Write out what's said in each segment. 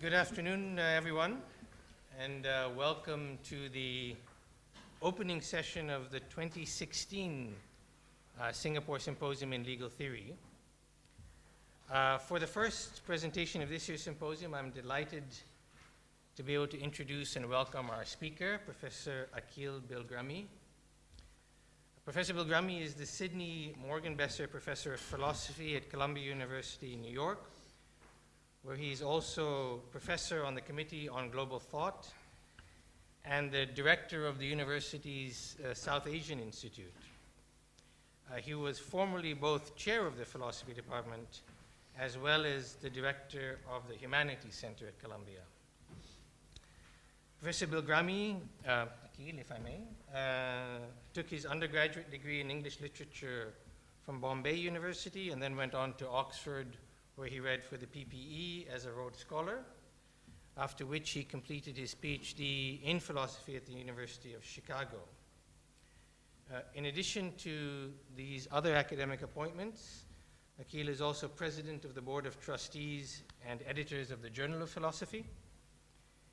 Good afternoon, everyone, and welcome to the opening session of the 2016 Singapore Symposium in Legal Theory. For the first presentation of this year's symposium, I'm delighted to be able to introduce and welcome our speaker, Professor Akeel Bilgrami. Professor Bilgrami is the Sidney Morgan Besser Professor of Philosophy at Columbia University in New York, where he's also professor on the Committee on Global Thought and the director of the university's South Asian Institute. He was formerly both chair of the philosophy department as well as the director of the Humanities Center at Columbia. Professor Bilgrami, Akeel, if I may, took his undergraduate degree in English literature from Bombay University and then went on to Oxford, where he read for the PPE as a Rhodes Scholar, after which he completed his PhD in philosophy at the University of Chicago. In addition to these other academic appointments, Akeel is also president of the Board of Trustees and editors of the Journal of Philosophy,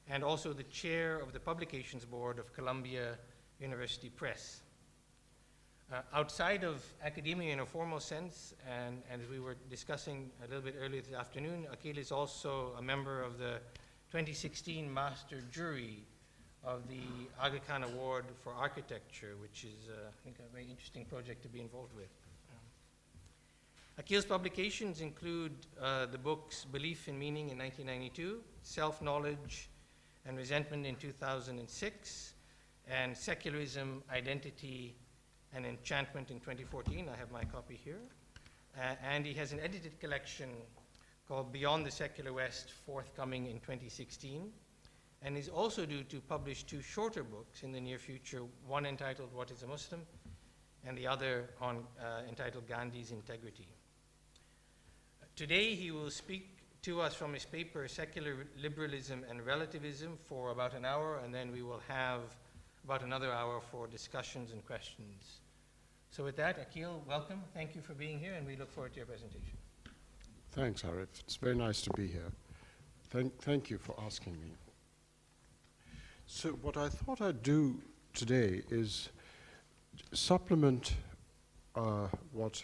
and also the chair of the Publications Board of Columbia University Press. Outside of academia in a formal sense, and as we were discussing a little bit earlier this afternoon, Akeel is also a member of the 2016 Master Jury of the Aga Khan Award for Architecture, which is, I think, a very interesting project to be involved with. Akeel's publications include the books Belief in Meaning in 1992, Self-Knowledge and Resentment in 2006, and Secularism, Identity, and Enchantment in 2014. I have my copy here. And he has an edited collection called Beyond the Secular West, forthcoming in 2016. And is also due to publish two shorter books in the near future, one entitled What is a Muslim, and the other entitled Gandhi's Integrity. Today he will speak to us from his paper, Secular Liberalism and Relativism, for about an hour, and then we will have about another hour for discussions and questions. So with that, Akeel, welcome. Thank you for being here, and we look forward to your presentation. Thanks, Arif. It's very nice to be here. Thank you for asking me. So what I thought I'd do today is supplement what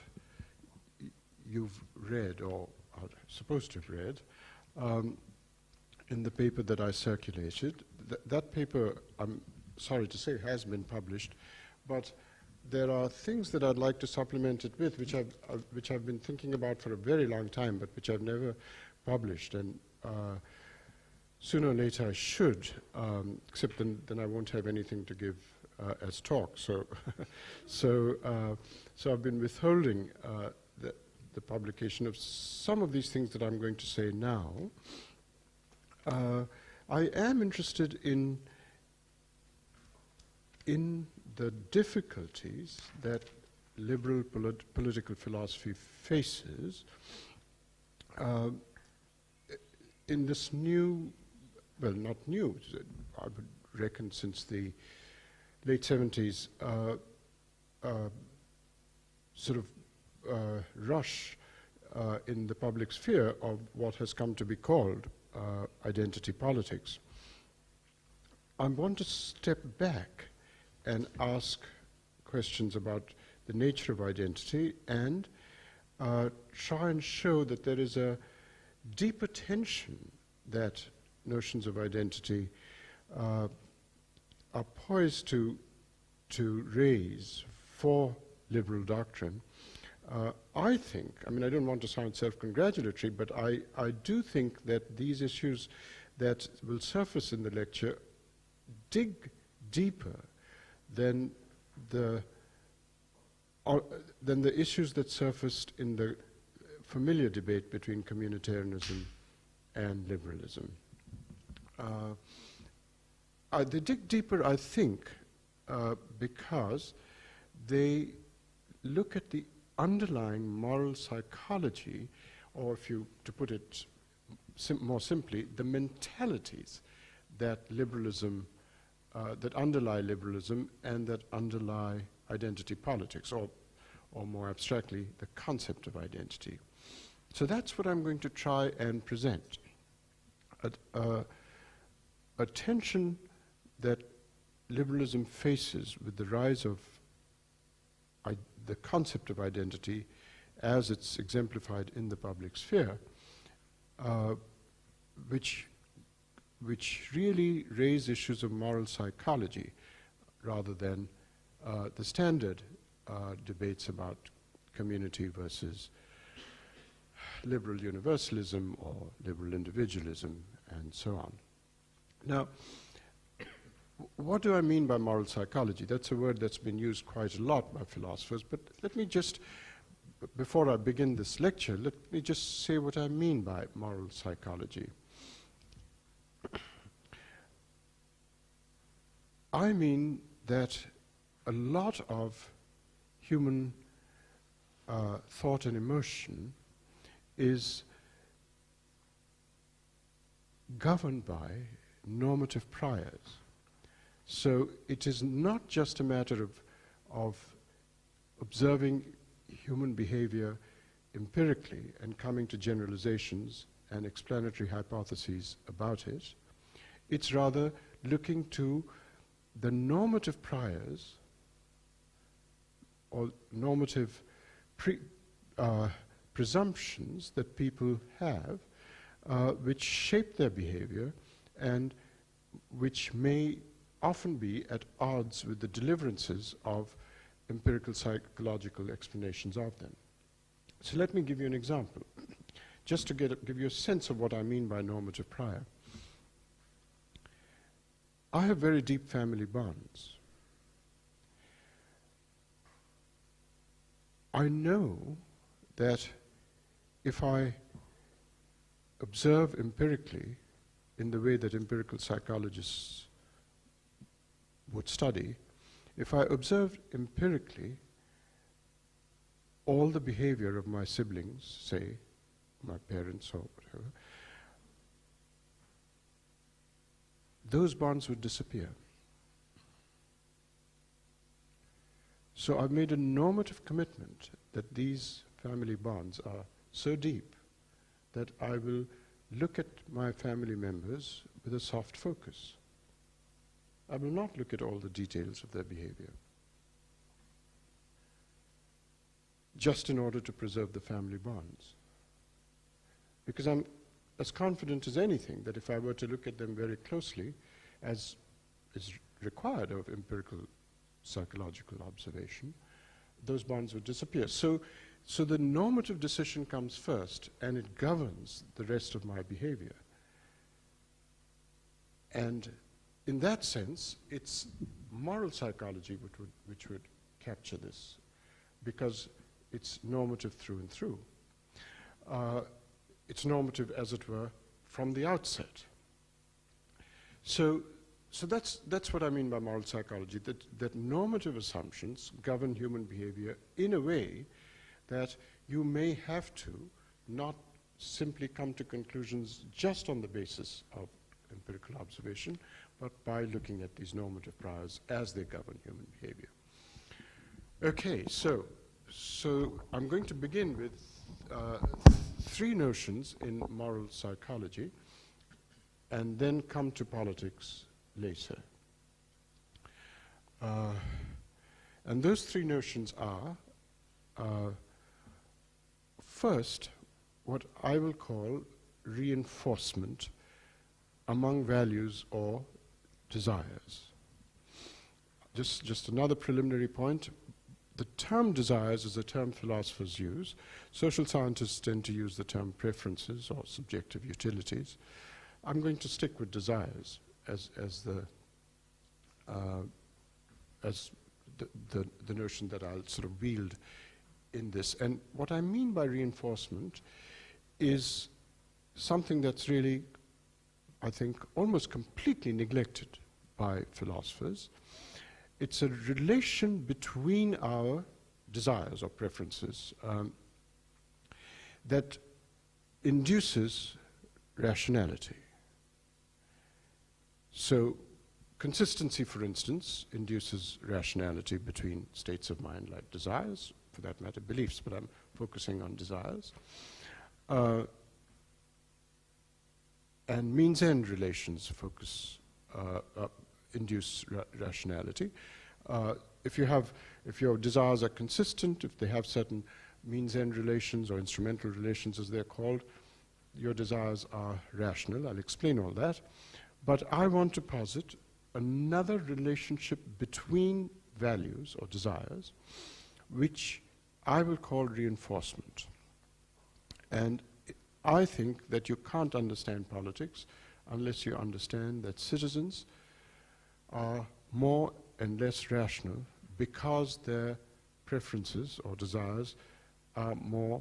you've read, or are supposed to have read, in the paper that I circulated. That paper, I'm sorry to say, has been published, but there are things that I'd like to supplement it with, which I've been thinking about for a very long time, but which I've never published. And sooner or later I should, except then I won't have anything to give as talk. So, so I've been withholding the publication of some of these things that I'm going to say now. I am interested in the difficulties that liberal political philosophy faces in this new, well, not new, I would reckon since the late 70s, sort of rush in the public sphere of what has come to be called identity politics. I want to step back and ask questions about the nature of identity and try and show that there is a deeper tension that notions of identity are poised to raise for liberal doctrine. I think, I mean, I don't want to sound self-congratulatory, but I do think that these issues that will surface in the lecture dig deeper than the issues that surfaced in the familiar debate between communitarianism and liberalism. They dig deeper, I think, because they look at the underlying moral psychology, or to put it more simply, the mentalities that liberalism that underlie liberalism and that underlie identity politics, or more abstractly, the concept of identity. So that's what I'm going to try and present. a tension that liberalism faces with the rise of the concept of identity as it's exemplified in the public sphere, which really raise issues of moral psychology rather than the standard debates about community versus liberal universalism or liberal individualism and so on. Now, what do I mean by moral psychology? That's a word that's been used quite a lot by philosophers, but let me just, before I begin this lecture, let me just say what I mean by moral psychology. I mean that a lot of human thought and emotion is governed by normative priors. So it is not just a matter of observing human behavior empirically and coming to generalizations and explanatory hypotheses about it. It's rather looking to the normative priors or normative presumptions that people have which shape their behavior and which may often be at odds with the deliverances of empirical psychological explanations of them. So let me give you an example, just to give you a sense of what I mean by normative prior. I have very deep family bonds. I know that if I observe empirically in the way that empirical psychologists would study, if I observe empirically all the behavior of my siblings, say, my parents or whatever, those bonds would disappear. So I've made a normative commitment that these family bonds are so deep that I will look at my family members with a soft focus. I will not look at all the details of their behavior, just in order to preserve the family bonds. Because I'm as confident as anything that if I were to look at them very closely, as is required of empirical psychological observation, those bonds would disappear. So the normative decision comes first, and it governs the rest of my behavior. And in that sense, it's moral psychology which would capture this, because it's normative through and through. It's normative, as it were, from the outset. So that's what I mean by moral psychology, that normative assumptions govern human behavior in a way that you may have to not simply come to conclusions just on the basis of empirical observation, but by looking at these normative priors as they govern human behavior. Okay, so I'm going to begin with three notions in moral psychology and then come to politics later. And those three notions are, first, what I will call reinforcement among values or desires. Just another preliminary point. The term desires is a term philosophers use. Social scientists tend to use the term preferences or subjective utilities. I'm going to stick with desires as the notion that I'll sort of wield in this. And what I mean by reinforcement is something that's really, I think, almost completely neglected by philosophers. It's a relation between our desires or preferences that induces rationality. So consistency, for instance, induces rationality between states of mind like desires, for that matter beliefs, but I'm focusing on desires. and means-end relations induce rationality. If your desires are consistent, if they have certain means-end relations or instrumental relations as they're called, your desires are rational. I'll explain all that. But I want to posit another relationship between values or desires, which I will call reinforcement. And I think that you can't understand politics unless you understand that citizens are more and less rational because their preferences or desires are more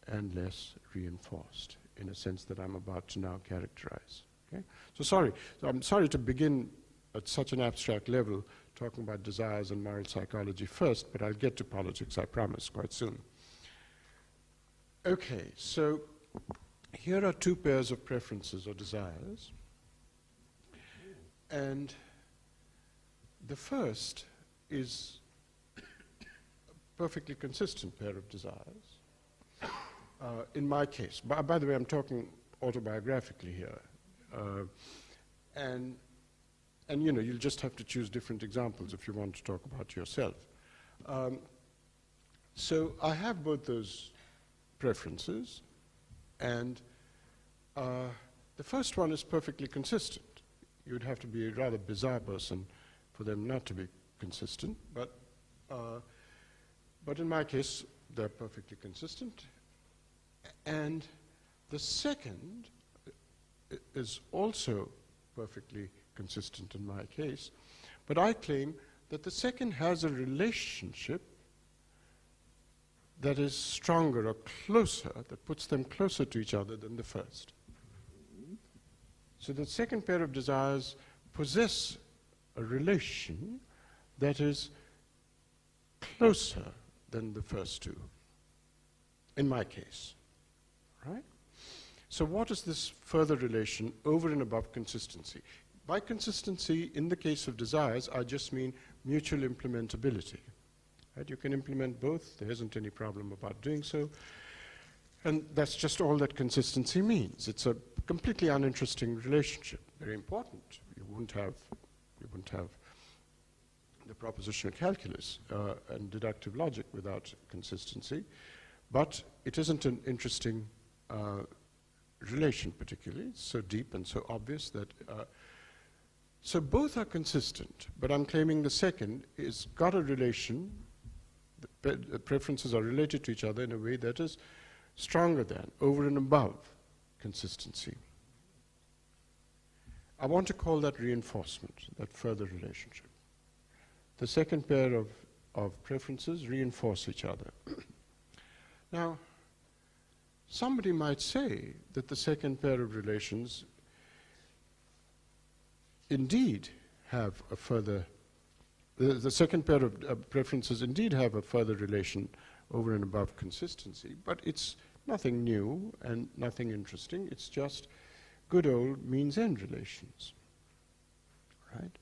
and less reinforced in a sense that I'm about to now characterize. Okay? So I'm sorry to begin at such an abstract level talking about desires and moral psychology first, but I'll get to politics, I promise, quite soon. Okay, so here are two pairs of preferences or desires. And the first is a perfectly consistent pair of desires. In my case, by the way, I'm talking autobiographically here. And you know, you'll just have to choose different examples if you want to talk about yourself. So I have both those preferences, and the first one is perfectly consistent. You'd have to be a rather bizarre person for them not to be consistent, but in my case, they're perfectly consistent. And the second is also perfectly consistent in my case, but I claim that the second has a relationship that is stronger or closer, that puts them closer to each other than the first. So the second pair of desires possess a relation that is closer than the first two, in my case, right? So what is this further relation over and above consistency? By consistency, in the case of desires, I just mean mutual implementability. Right? You can implement both. There isn't any problem about doing so. And that's just all that consistency means. It's a completely uninteresting relationship, very important. You wouldn't have the propositional calculus and deductive logic without consistency. But it isn't an interesting relation particularly. It's so deep and so obvious that so both are consistent, but I'm claiming the second is got a relation, the preferences are related to each other in a way that is stronger than, over and above consistency. I want to call that reinforcement, that further relationship. The second pair of preferences reinforce each other. Now, somebody might say that the second pair of relations indeed have a further, the second pair of preferences indeed have a further relation over and above consistency, but it's nothing new and nothing interesting. It's just good old means-end relations, right?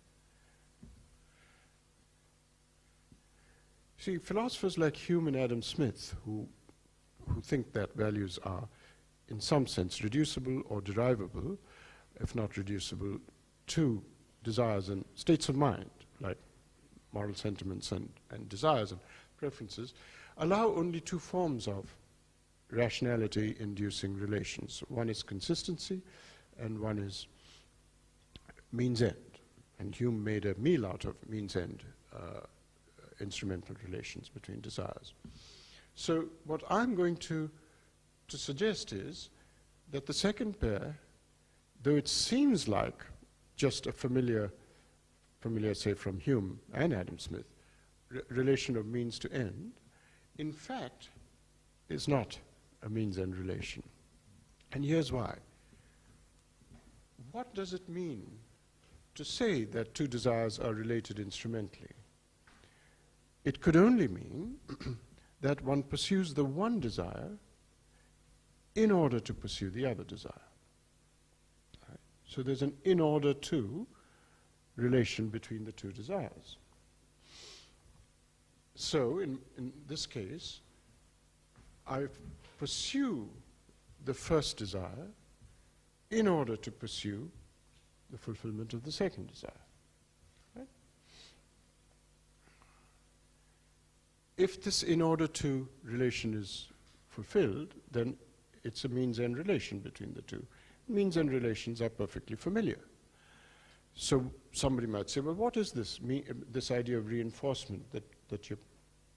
See, philosophers like Hume and Adam Smith, who think that values are in some sense reducible or derivable, if not reducible, to desires and states of mind, like moral sentiments and desires and preferences, allow only two forms of rationality-inducing relations. One is consistency, and one is means-end. And Hume made a meal out of means-end instrumental relations between desires. So what I'm going to suggest is that the second pair, though it seems like just a familiar, say, from Hume and Adam Smith, relation of means to end, in fact, is not a means-end relation. And here's why. What does it mean to say that two desires are related instrumentally? It could only mean that one pursues the one desire in order to pursue the other desire. Right? So there's an in order to relation between the two desires. So in this case, I pursue the first desire in order to pursue the fulfillment of the second desire. Right? If this in order to relation is fulfilled, then it's a means-end relation between the two. Means-end relations are perfectly familiar. So somebody might say, well, what is this, this idea of reinforcement that you're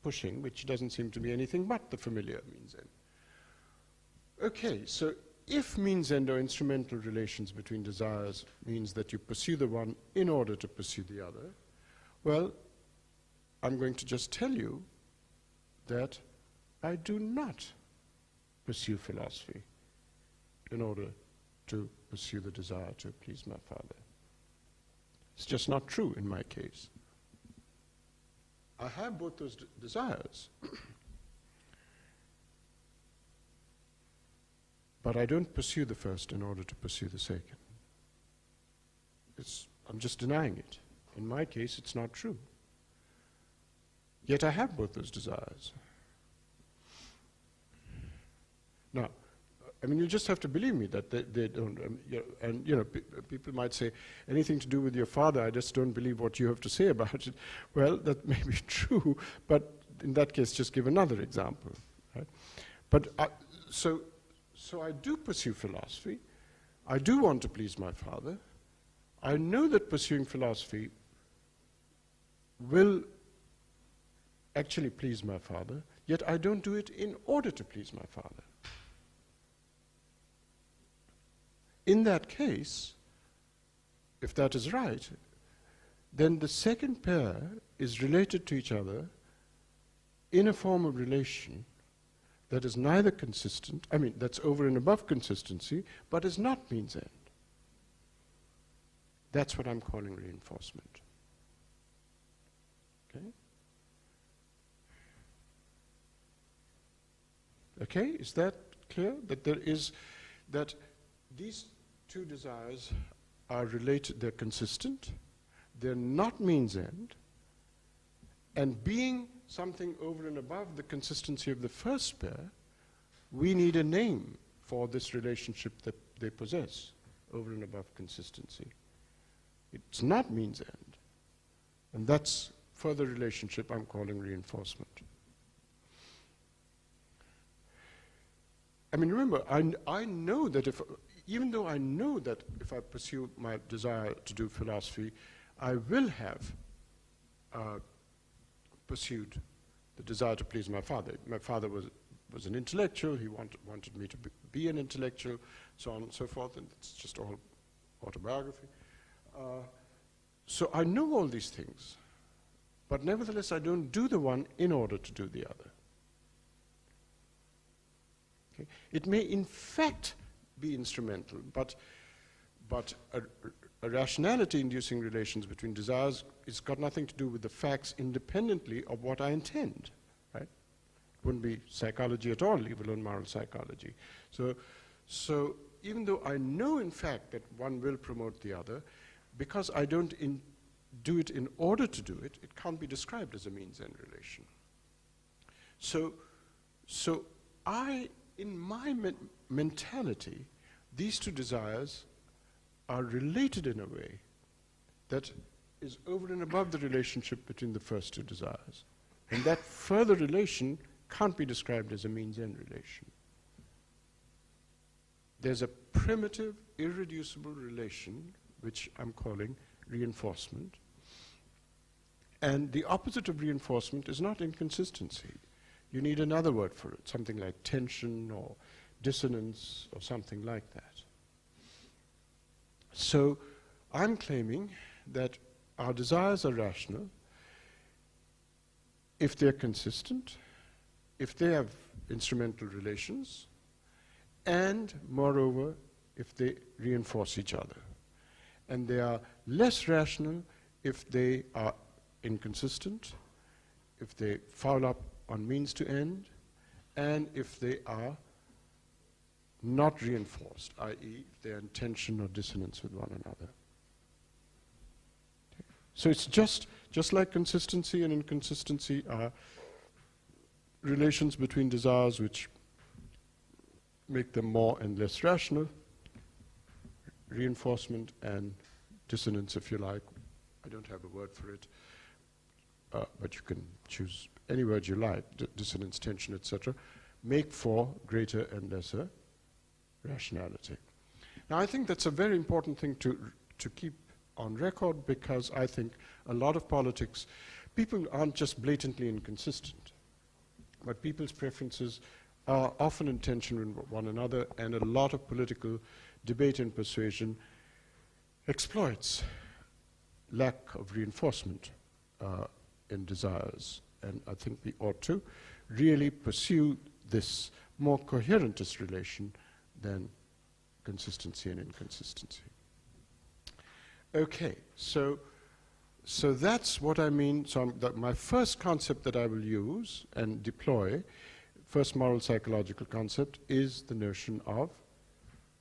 pushing, which doesn't seem to be anything but the familiar means-end? Okay, so if means-end or instrumental relations between desires means that you pursue the one in order to pursue the other, well, I'm going to just tell you that I do not pursue philosophy in order to pursue the desire to please my father. It's just not true in my case. I have both those desires, but I don't pursue the first in order to pursue the second. I'm just denying it. In my case, it's not true. Yet I have both those desires. Now, I mean, you just have to believe me that they don't. And you know, people might say, anything to do with your father, I just don't believe what you have to say about it. Well, that may be true, but in that case, just give another example. Right? But so I do pursue philosophy. I do want to please my father. I know that pursuing philosophy will actually please my father, yet I don't do it in order to please my father. In that case, if that is right, then the second pair is related to each other in a form of relation that is neither consistent, I mean, that's over and above consistency, but is not means-end. That's what I'm calling reinforcement. Okay? Okay, is that clear? That these two desires are related, they're consistent, they're not means-end, and being something over and above the consistency of the first pair, we need a name for this relationship that they possess, over and above consistency. It's not means-end, and that's further relationship I'm calling reinforcement. I mean, remember, I know that even though I know that if I pursue my desire to do philosophy, I will have pursued the desire to please my father. My father was an intellectual. He wanted me to be an intellectual, so on and so forth, and it's just all autobiography. So I know all these things, but nevertheless I don't do the one in order to do the other. Okay? It may in fact be instrumental, but a rationality-inducing relations between desires, it's got nothing to do with the facts independently of what I intend, right? It wouldn't be psychology at all, leave alone moral psychology. So even though I know in fact that one will promote the other, because I don't do it in order to do it, it can't be described as a means-end relation. So in my mentality, these two desires are related in a way that is over and above the relationship between the first two desires. And that further relation can't be described as a means-end relation. There's a primitive, irreducible relation, which I'm calling reinforcement. And the opposite of reinforcement is not inconsistency. You need another word for it, something like tension or dissonance or something like that. So I'm claiming that our desires are rational if they're consistent, if they have instrumental relations, and moreover, if they reinforce each other. And they are less rational if they are inconsistent, if they foul up on means to end, and if they are not reinforced, i.e. if they are in tension or dissonance with one another. Okay. So it's just like consistency and inconsistency are relations between desires which make them more and less rational. reinforcement and dissonance, if you like. I don't have a word for it, but you can choose any word you like, dissonance, tension, etc., make for greater and lesser rationality. Now, I think that's a very important thing to keep on record, because I think a lot of politics, people aren't just blatantly inconsistent, but people's preferences are often in tension with one another, and a lot of political debate and persuasion exploits lack of reinforcement in desires. And I think we ought to really pursue this more coherentist relation than consistency and inconsistency. Okay, so that's what I mean. So my first concept that I will use and deploy, first moral psychological concept, is the notion of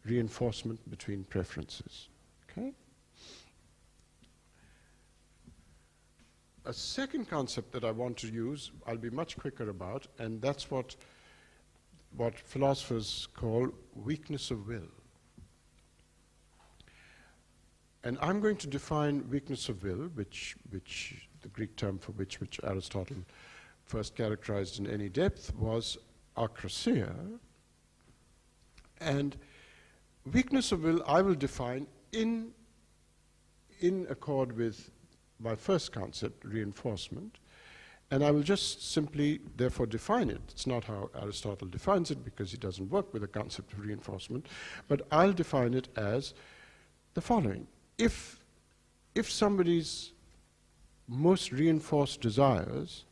reinforcement between preferences. Okay? A second concept that I want to use, I'll be much quicker about, and that's what philosophers call weakness of will. And I'm going to define weakness of will, which the Greek term for which Aristotle first characterized in any depth was akrasia. And weakness of will I will define in accord with my first concept, reinforcement. And I will just simply, therefore, define it. It's not how Aristotle defines it, because he doesn't work with the concept of reinforcement, but I'll define it as the following. If somebody's most reinforced desires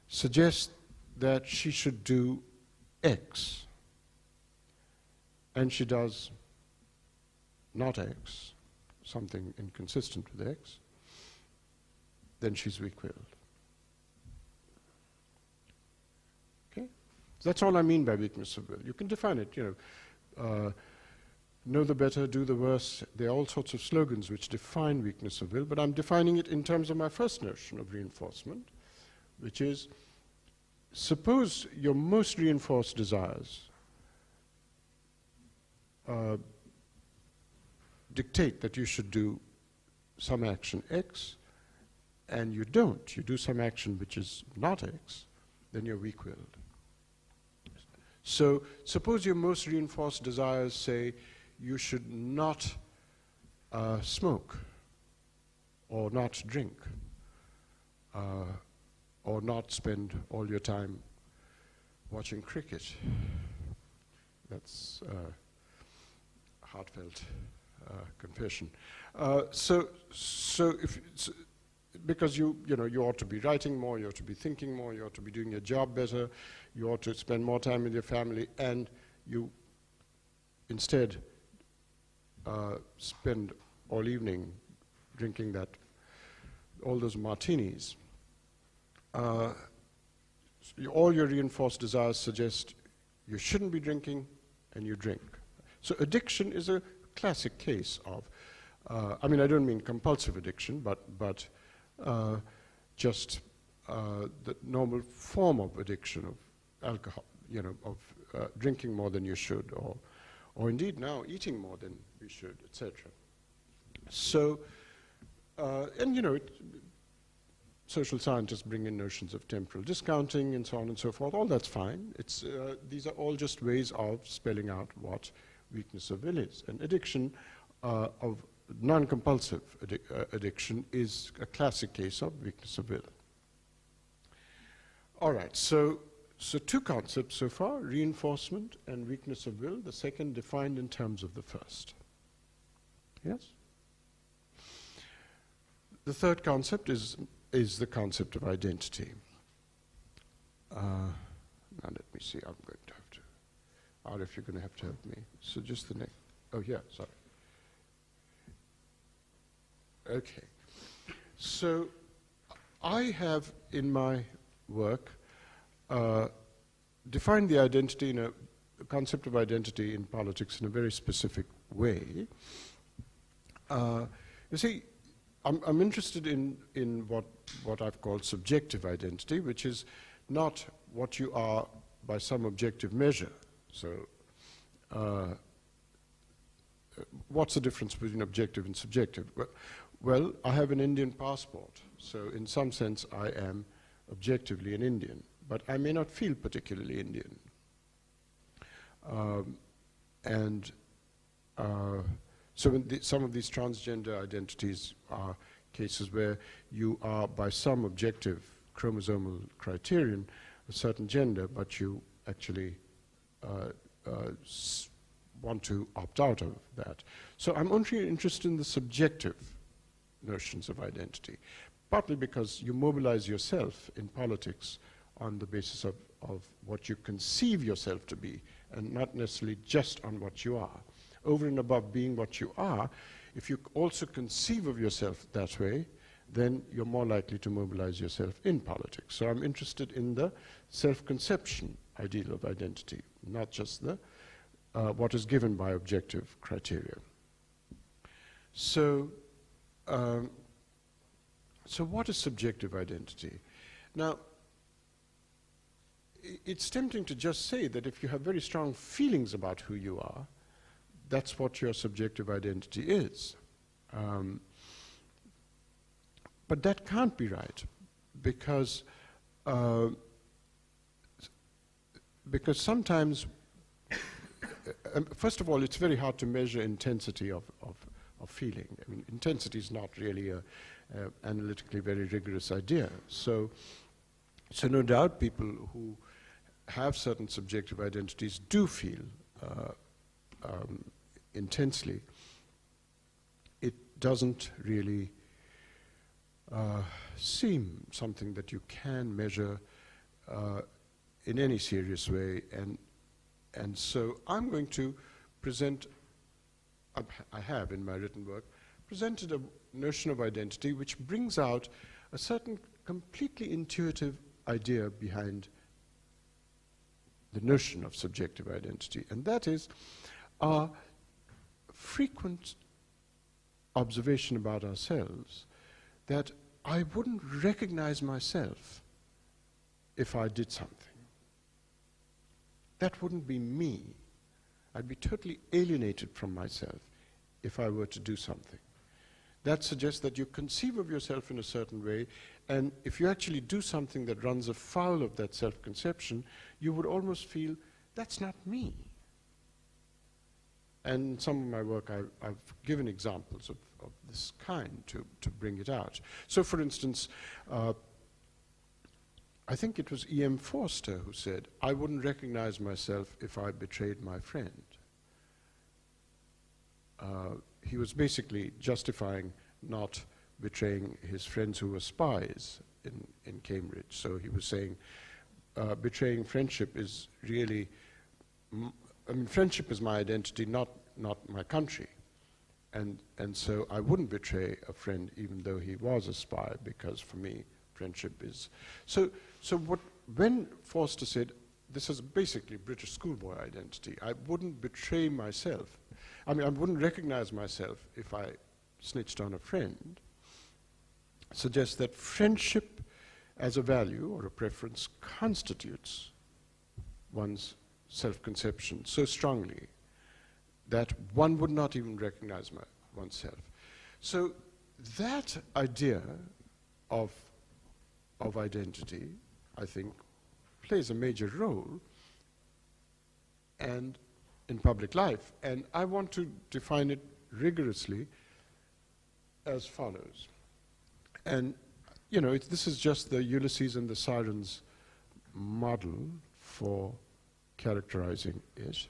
suggest that she should do X, and she does not X, something inconsistent with X, then she's weak-willed. Okay? So that's all I mean by weakness of will. You can define it, know the better, do the worse. There are all sorts of slogans which define weakness of will, but I'm defining it in terms of my first notion of reinforcement, which is, suppose your most reinforced desires dictate that you should do some action X, and you don't, you do some action which is not X, then you're weak-willed. So suppose your most reinforced desires say you should not smoke, or not drink, or not spend all your time watching cricket. That's a heartfelt confession. Because you ought to be writing more, you ought to be thinking more, you ought to be doing your job better, you ought to spend more time with your family, and you instead spend all evening drinking all those martinis. All your reinforced desires suggest you shouldn't be drinking, and you drink. So addiction is a classic case of, I don't mean compulsive addiction, but just the normal form of addiction of alcohol, of drinking more than you should, or indeed now eating more than we should, etc. So, social scientists bring in notions of temporal discounting and so on and so forth. All that's fine. These are all just ways of spelling out what weakness of will is. And addiction of non-compulsive addiction is a classic case of weakness of will. All right, so two concepts so far, reinforcement and weakness of will, the second defined in terms of the first. Yes? The third concept is the concept of identity. Now let me see, I'm going to have to, Arif, you're going to have to help me. So just the next, oh yeah, sorry. Okay, so I have in my work defined the identity the concept of identity in politics in a very specific way. You see, I'm interested in what I've called subjective identity, which is not what you are by some objective measure. So what's the difference between objective and subjective? Well, I have an Indian passport, so in some sense I am objectively an Indian, but I may not feel particularly Indian. So some of these transgender identities are cases where you are, by some objective chromosomal criterion, a certain gender, but you actually want to opt out of that. So I'm only interested in the subjective notions of identity, partly because you mobilize yourself in politics on the basis of what you conceive yourself to be, and not necessarily just on what you are. Over and above being what you are, if you also conceive of yourself that way, then you're more likely to mobilize yourself in politics. So I'm interested in the self-conception ideal of identity, not just the what is given by objective criteria. So, so what is subjective identity? Now, it's tempting to just say that if you have very strong feelings about who you are, that's what your subjective identity is. But that can't be right, because sometimes, first of all, it's very hard to measure intensity of feeling. I mean, intensity is not really a analytically very rigorous idea. So no doubt people who have certain subjective identities do feel intensely. It doesn't really seem something that you can measure in any serious way, and so I'm going to present, I have in my written work, presented a notion of identity which brings out a certain completely intuitive idea behind the notion of subjective identity, and that is our frequent observation about ourselves that I wouldn't recognize myself if I did something. That wouldn't be me. I'd be totally alienated from myself if I were to do something. That suggests that you conceive of yourself in a certain way, and if you actually do something that runs afoul of that self-conception, you would almost feel, that's not me. And in some of my work, I've given examples of this kind to bring it out. So, for instance, I think it was E.M. Forster who said, I wouldn't recognize myself if I betrayed my friend. He was basically justifying not betraying his friends who were spies in Cambridge. So he was saying betraying friendship is really, I mean, friendship is my identity, not my country. And so I wouldn't betray a friend even though he was a spy, because for me, friendship is. So when Forster said, this is basically British schoolboy identity, I wouldn't betray myself. I mean, I wouldn't recognize myself if I snitched on a friend, suggests that friendship as a value or a preference constitutes one's self-conception so strongly that one would not even recognize oneself. So that idea of identity, I think, plays a major role and in public life. And I want to define it rigorously as follows. And, you know, this is just the Ulysses and the Sirens model for characterizing it.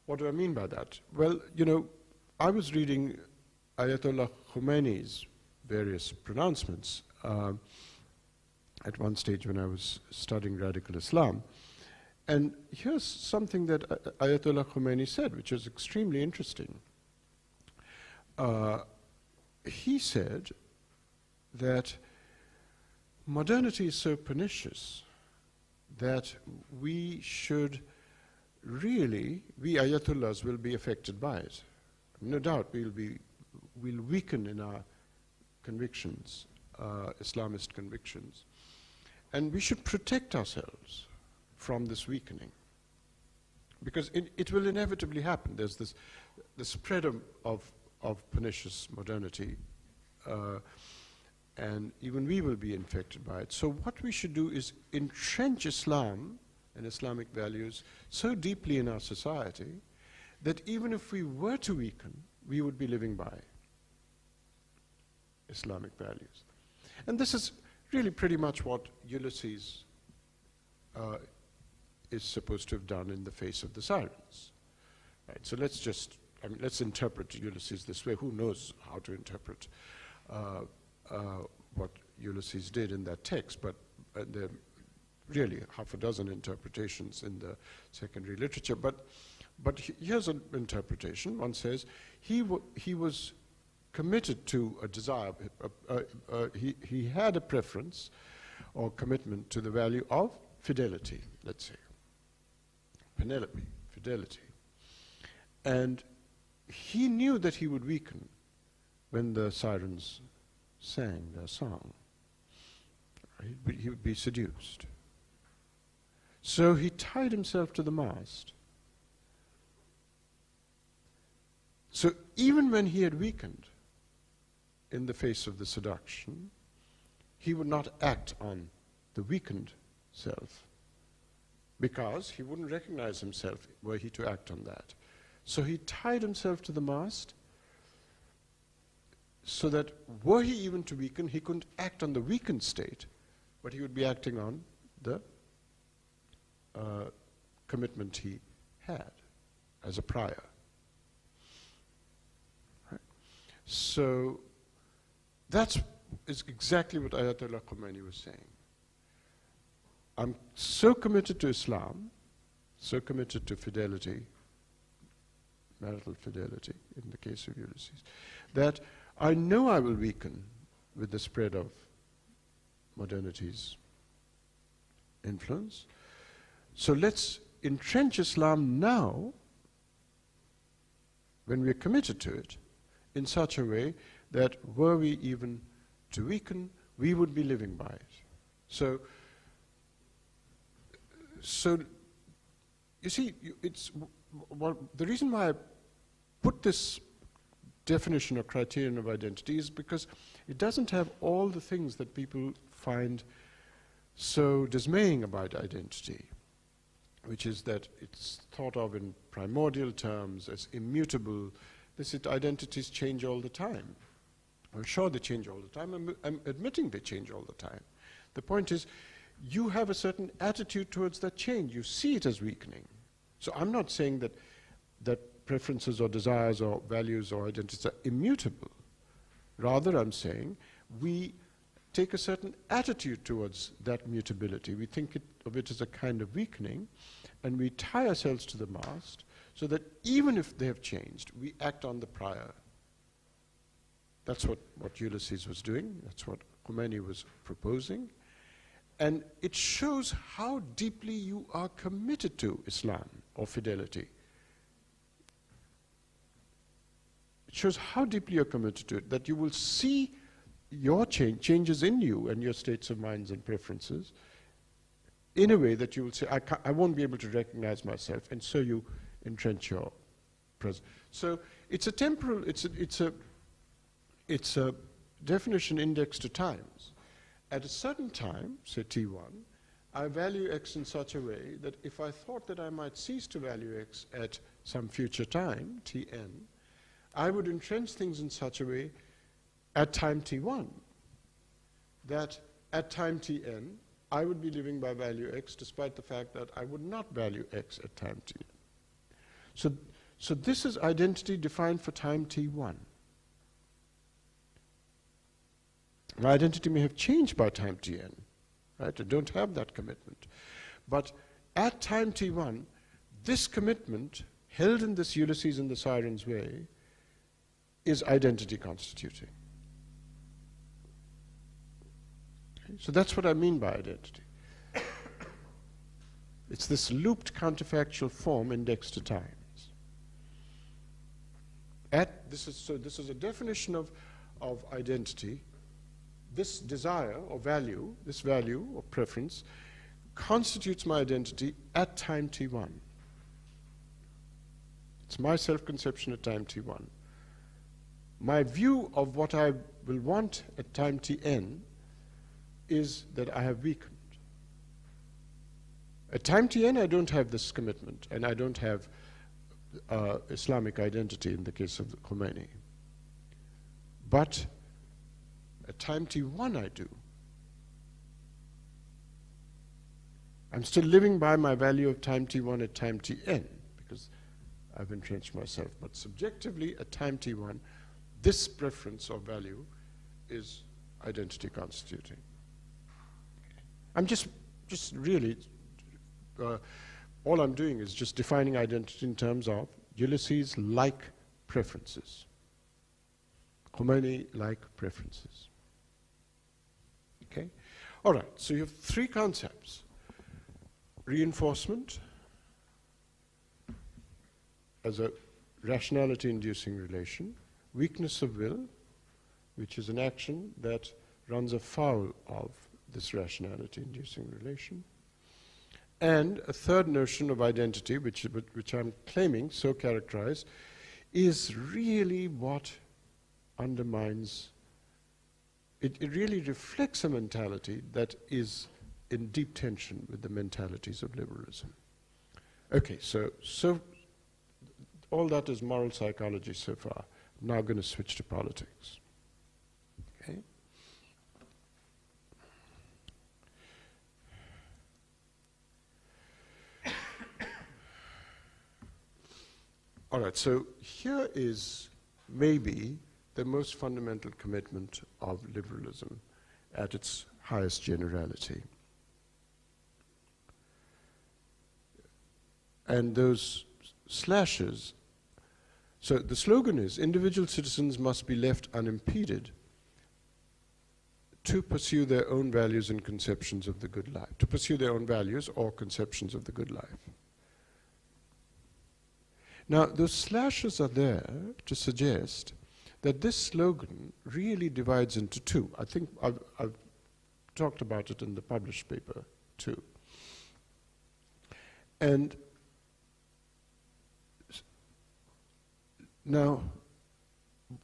What do I mean by that? Well, you know, I was reading Ayatollah Khomeini's various pronouncements at one stage when I was studying radical Islam. And here's something that Ayatollah Khomeini said, which is extremely interesting. He said that modernity is so pernicious that we should really, we Ayatollahs will be affected by it. No doubt we'll weaken in our convictions, Islamist convictions. And we should protect ourselves from this weakening. Because it will inevitably happen. There's the spread of pernicious modernity, and even we will be infected by it. So what we should do is entrench Islam and Islamic values so deeply in our society that even if we were to weaken, we would be living by Islamic values. And this is really pretty much what Ulysses is supposed to have done in the face of the sirens. Right? So let's interpret Ulysses this way. Who knows how to interpret what Ulysses did in that text, but there are really half a dozen interpretations in the secondary literature. But here's an interpretation. One says he was committed to a desire, he had a preference or commitment to the value of fidelity, let's say. Penelope, fidelity. And he knew that he would weaken when the sirens sang their song. He would be seduced. So he tied himself to the mast. So even when he had weakened in the face of the seduction, he would not act on the weakened self, because he wouldn't recognize himself were he to act on that. So he tied himself to the mast so that were he even to weaken, he couldn't act on the weakened state, but he would be acting on the commitment he had as a prior. Right? So that's exactly what Ayatollah Khomeini was saying. I'm so committed to Islam, so committed to fidelity, marital fidelity in the case of Ulysses, that I know I will weaken with the spread of modernity's influence. So let's entrench Islam now, when we're committed to it, in such a way that were we even to weaken, we would be living by it. So you see, the reason why I put this definition or criterion of identity is because it doesn't have all the things that people find so dismaying about identity, which is that it's thought of in primordial terms as immutable. Identities change all the time. I'm sure they change all the time. I'm admitting they change all the time. The point is, you have a certain attitude towards that change. You see it as weakening. So I'm not saying that preferences or desires or values or identities are immutable. Rather, I'm saying we take a certain attitude towards that mutability. We think of it as a kind of weakening, and we tie ourselves to the mast so that even if they have changed, we act on the prior. That's what Ulysses was doing. That's what Khomeini was proposing. And it shows how deeply you are committed to Islam or fidelity. It shows how deeply you're committed to it, that you will see your changes in you and your states of minds and preferences in a way that you will say, I won't be able to recognize myself, and so you entrench your presence. So it's a temporal, it's a definition indexed to times. At a certain time, say T1, I value X in such a way that if I thought that I might cease to value X at some future time, Tn, I would entrench things in such a way at time T1, that at time Tn, I would be living by value X despite the fact that I would not value X at time Tn. So this is identity defined for time T1. My identity may have changed by time Tn, right? I don't have that commitment. But at time T1, this commitment, held in this Ulysses and the Sirens way, is identity constituting. Okay? So that's what I mean by identity. It's this looped counterfactual form indexed to times. This is a definition of identity. This desire or value, this value or preference, constitutes my identity at time T1. It's my self-conception at time t1. My view of what I will want at time tn is that I have weakened. At time tn, I don't have this commitment, and I don't have Islamic identity in the case of Khomeini. But at time t1, I do. I'm still living by my value of time t1 at time tn, because I've entrenched myself. But subjectively, at time t1, this preference or value is identity constituting. I'm just really, all I'm doing is just defining identity in terms of Ulysses-like preferences, Khomeini-like preferences. Okay? All right, so you have three concepts. Reinforcement as a rationality-inducing relation, weakness of will, which is an action that runs afoul of this rationality-inducing relation, and a third notion of identity, which I'm claiming, so characterized, is really what undermines, it really reflects a mentality that is in deep tension with the mentalities of liberalism. Okay, so all that is moral psychology so far. I'm now going to switch to politics. Okay? All right, so here is maybe the most fundamental commitment of liberalism at its highest generality. And those slashes, so the slogan is, individual citizens must be left unimpeded to pursue their own values and conceptions of the good life, to pursue their own values or conceptions of the good life. Now, those slashes are there to suggest that this slogan really divides into two. I think I've talked about it in the published paper too. And now,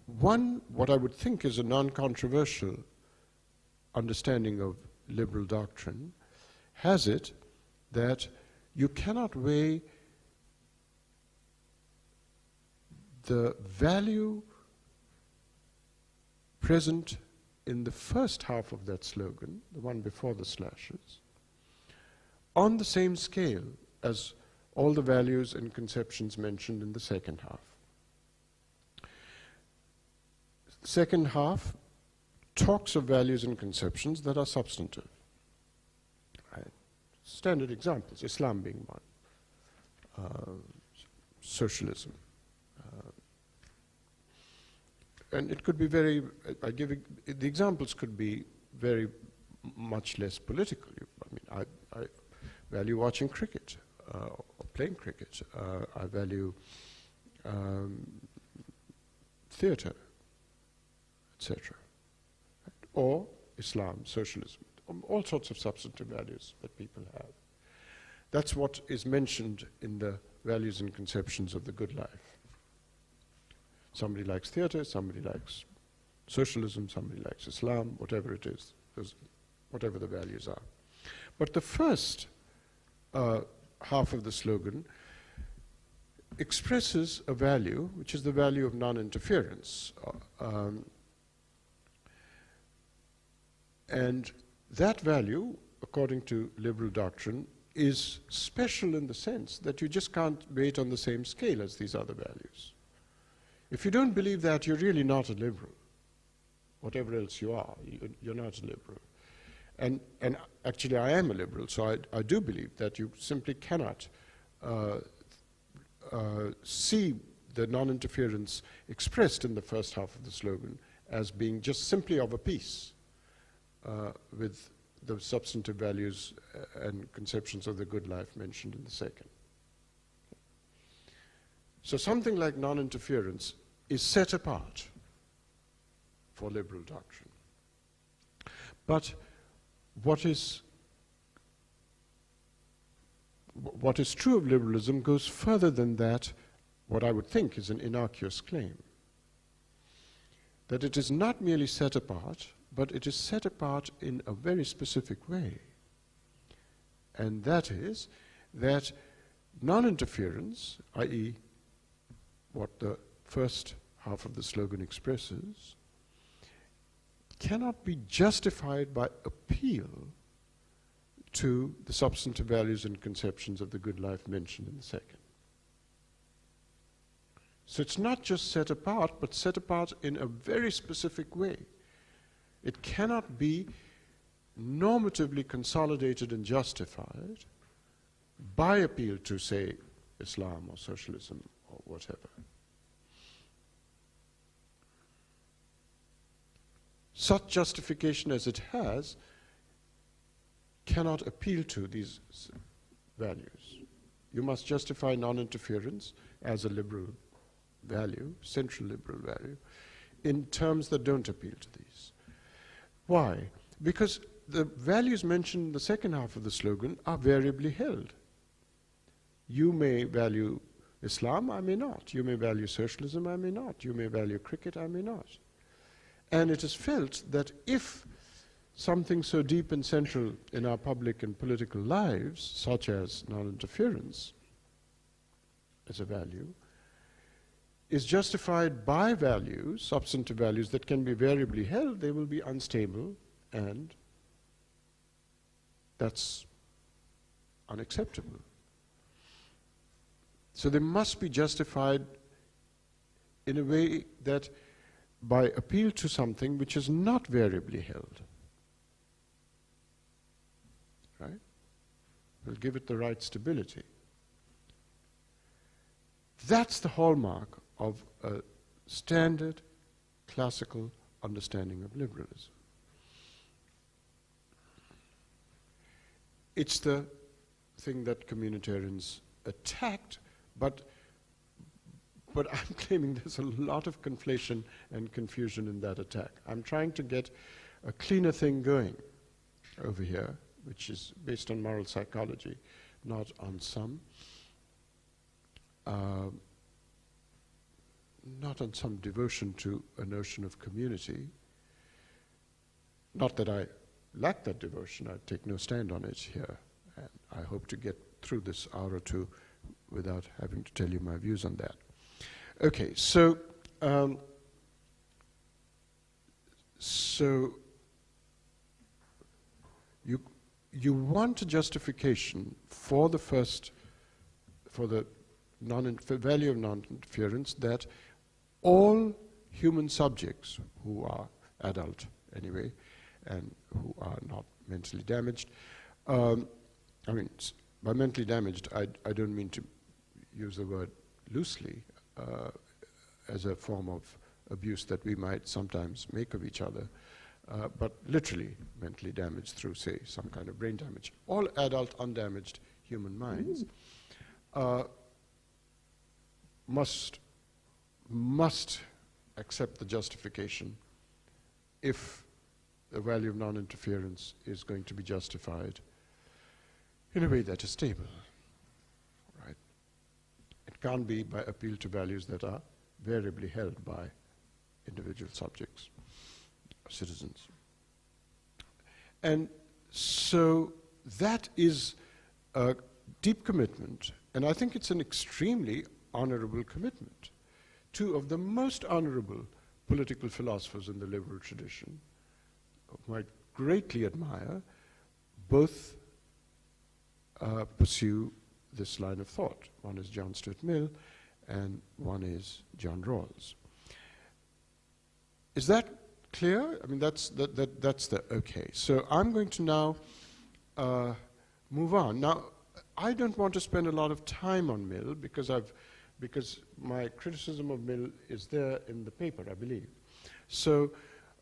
what I would think is a non-controversial understanding of liberal doctrine has it that you cannot weigh the value present in the first half of that slogan, the one before the slashes, on the same scale as all the values and conceptions mentioned in the second half. Second half talks of values and conceptions that are substantive. Right? Standard examples, Islam being one, socialism. And it could be very, the examples could be very much less political. I mean, I value watching cricket, or playing cricket. I value theatre, etc. Right? Or Islam, socialism, all sorts of substantive values that people have. That's what is mentioned in the values and conceptions of the good life. Somebody likes theatre, somebody likes socialism, somebody likes Islam, whatever it is, whatever the values are. But the first half of the slogan expresses a value, which is the value of non-interference. And that value, according to liberal doctrine, is special in the sense that you just can't weigh it on the same scale as these other values. If you don't believe that, you're really not a liberal. Whatever else you are, you're not a liberal. And actually, I am a liberal, so I do believe that you simply cannot see the non-interference expressed in the first half of the slogan as being just simply of a piece with the substantive values and conceptions of the good life mentioned in the second. So something like non-interference is set apart for liberal doctrine. But what is true of liberalism goes further than that, what I would think is an innocuous claim, that it is not merely set apart, but it is set apart in a very specific way. And that is that non-interference, i.e. what the first half of the slogan expresses, cannot be justified by appeal to the substantive values and conceptions of the good life mentioned in the second. So it's not just set apart, but set apart in a very specific way. It cannot be normatively consolidated and justified by appeal to, say, Islam or socialism or whatever. Such justification as it has cannot appeal to these values. You must justify non-interference as a liberal value, central liberal value, in terms that don't appeal to these. Why? Because the values mentioned in the second half of the slogan are variably held. You may value Islam, I may not. You may value socialism, I may not. You may value cricket, I may not. And it is felt that if something so deep and central in our public and political lives, such as non-interference as a value, is justified by values, substantive values that can be variably held, they will be unstable, and that's unacceptable. So they must be justified in a way that by appeal to something which is not variably held. Right? Will give it the right stability. That's the hallmark of a standard classical understanding of liberalism. It's the thing that communitarians attacked, but I'm claiming there's a lot of conflation and confusion in that attack. I'm trying to get a cleaner thing going over here, which is based on moral psychology, not on some devotion to a notion of community. Not that I lack that devotion, I take no stand on it here. And I hope to get through this hour or two without having to tell you my views on that. Okay, so you want a justification for the value of non-interference that all human subjects who are adult anyway and who are not mentally damaged, I mean, by mentally damaged, I don't mean to use the word loosely as a form of abuse that we might sometimes make of each other, but literally mentally damaged through, say, some kind of brain damage. All adult, undamaged human minds must accept the justification if the value of non-interference is going to be justified in a way that is stable. Right? It can't be by appeal to values that are variably held by individual subjects, citizens. And so that is a deep commitment, and I think it's an extremely honorable commitment. Two of the most honorable political philosophers in the liberal tradition, whom I greatly admire, both pursue this line of thought. One is John Stuart Mill, and one is John Rawls. Is that clear? I mean, that's the okay. So I'm going to now move on. Now, I don't want to spend a lot of time on Mill because my criticism of Mill is there in the paper, I believe. So,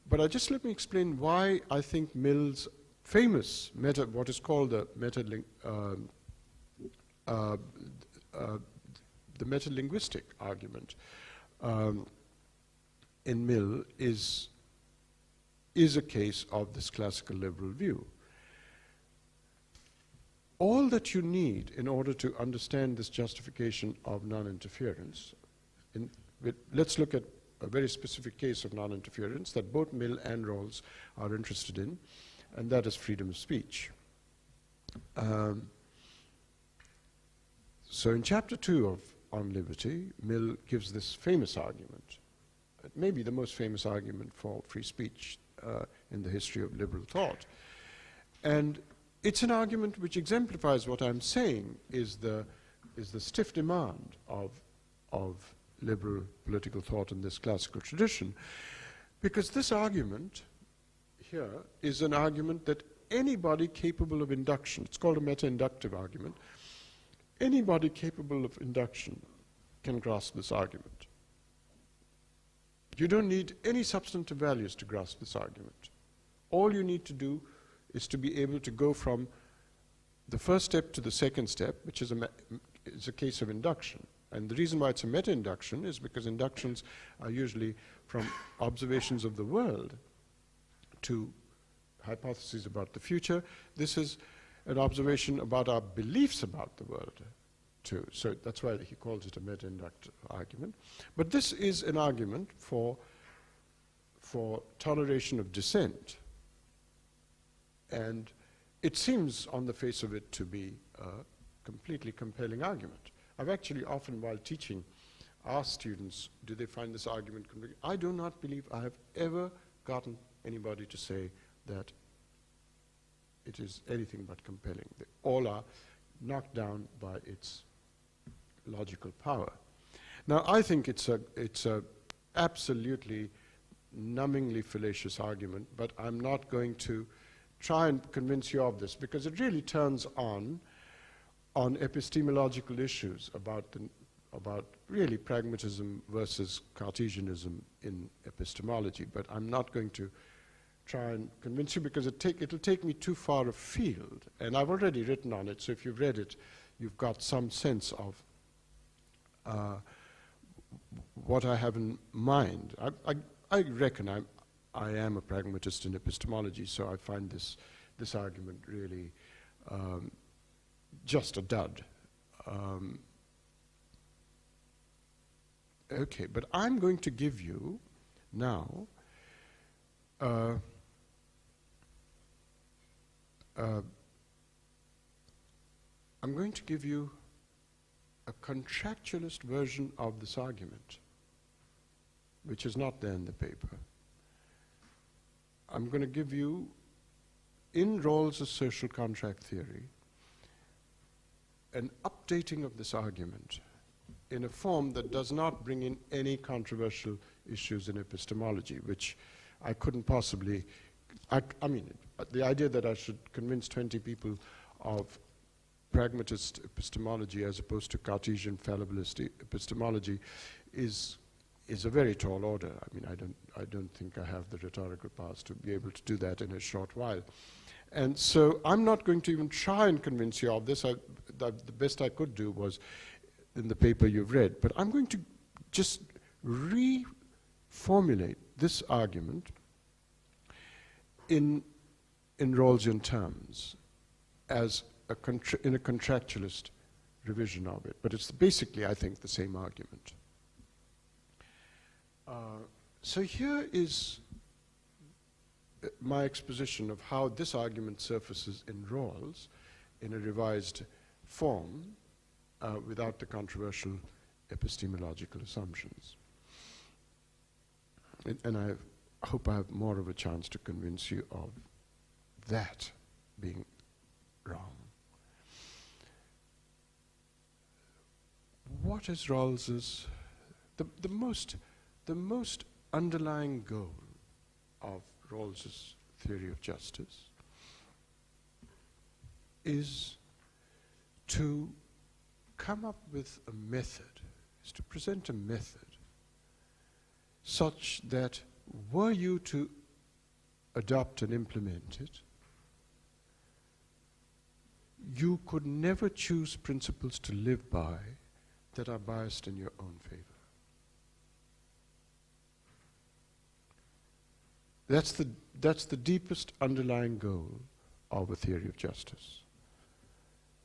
but let me explain why I think Mill's famous what is called the metalinguistic argument in Mill is a case of this classical liberal view. All that you need in order to understand this justification of non-interference, Let's look at a very specific case of non-interference that both Mill and Rawls are interested in, and that is freedom of speech. So in chapter 2 of On Liberty, Mill gives this famous argument, maybe the most famous argument for free speech in the history of liberal thought. And it's an argument which exemplifies what I'm saying is the stiff demand of liberal political thought in this classical tradition, because this argument here is an argument that anybody capable of induction, it's called a meta-inductive argument, anybody capable of induction can grasp this argument. You don't need any substantive values to grasp this argument. All you need to do is to be able to go from the first step to the second step, which is a case of induction. And the reason why it's a meta-induction is because inductions are usually from observations of the world to hypotheses about the future. This is an observation about our beliefs about the world too. So that's why he calls it a meta-inductive argument. But this is an argument for toleration of dissent. And it seems on the face of it to be a completely compelling argument. I've actually often, while teaching, asked students, do they find this argument convincing? I do not believe I have ever gotten anybody to say that it is anything but compelling. They all are knocked down by its logical power. Now, I think it's a absolutely numbingly fallacious argument, but I'm not going to try and convince you of this, because it really turns on epistemological issues about really pragmatism versus Cartesianism in epistemology. But I'm not going to try and convince you, because it'll take me too far afield. And I've already written on it, so if you've read it, you've got some sense of what I have in mind. I reckon I am a pragmatist in epistemology, so I find this argument really just a dud. Okay, but I'm going to give you now I'm going to give you a contractualist version of this argument, which is not there in the paper. I'm going to give you, in Rawls' social contract theory, an updating of this argument in a form that does not bring in any controversial issues in epistemology, which I couldn't possibly, I mean, the idea that I should convince 20 people of pragmatist epistemology as opposed to Cartesian fallibilist epistemology is a very tall order. I mean, I don't think I have the rhetorical powers to be able to do that in a short while. And so I'm not going to even try and convince you of this. The best I could do was in the paper you've read. But I'm going to just reformulate this argument in Rawlsian terms as in a contractualist revision of it. But it's basically, I think, the same argument. So here is my exposition of how this argument surfaces in Rawls in a revised form without the controversial epistemological assumptions. And I hope I have more of a chance to convince you of that being wrong. What is Rawls's, the most underlying goal of Rawls's theory of justice is to come up with a method, is to present a method such that were you to adopt and implement it, you could never choose principles to live by that are biased in your own favor. That's the deepest underlying goal of a theory of justice.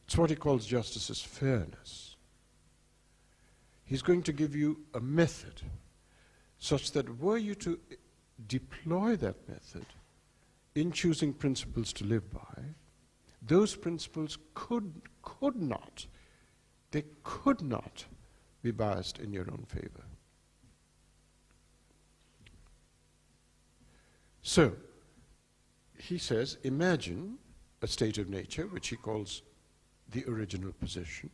It's what he calls justice as fairness. He's going to give you a method such that were you to deploy that method in choosing principles to live by, those principles could not be biased in your own favor. So, he says, imagine a state of nature, which he calls the original position.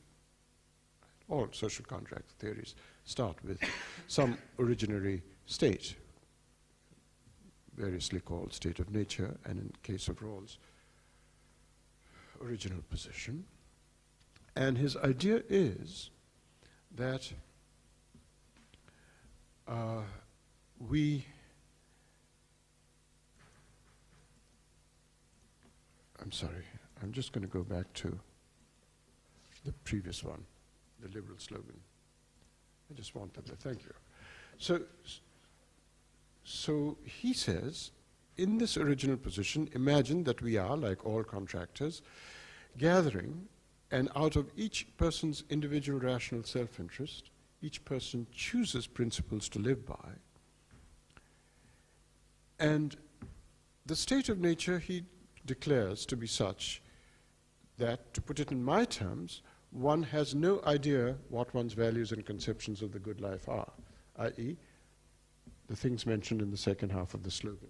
All social contract theories start with some originary state, variously called state of nature, and in case of Rawls, original position. And his idea is that I'm sorry, I'm just going to go back to the previous one, the liberal slogan. I just want that there, thank you. So he says, in this original position, imagine that we are, like all contractors, gathering, and out of each person's individual rational self-interest, each person chooses principles to live by. And the state of nature he declares to be such that, to put it in my terms, one has no idea what one's values and conceptions of the good life are, i.e., the things mentioned in the second half of the slogan.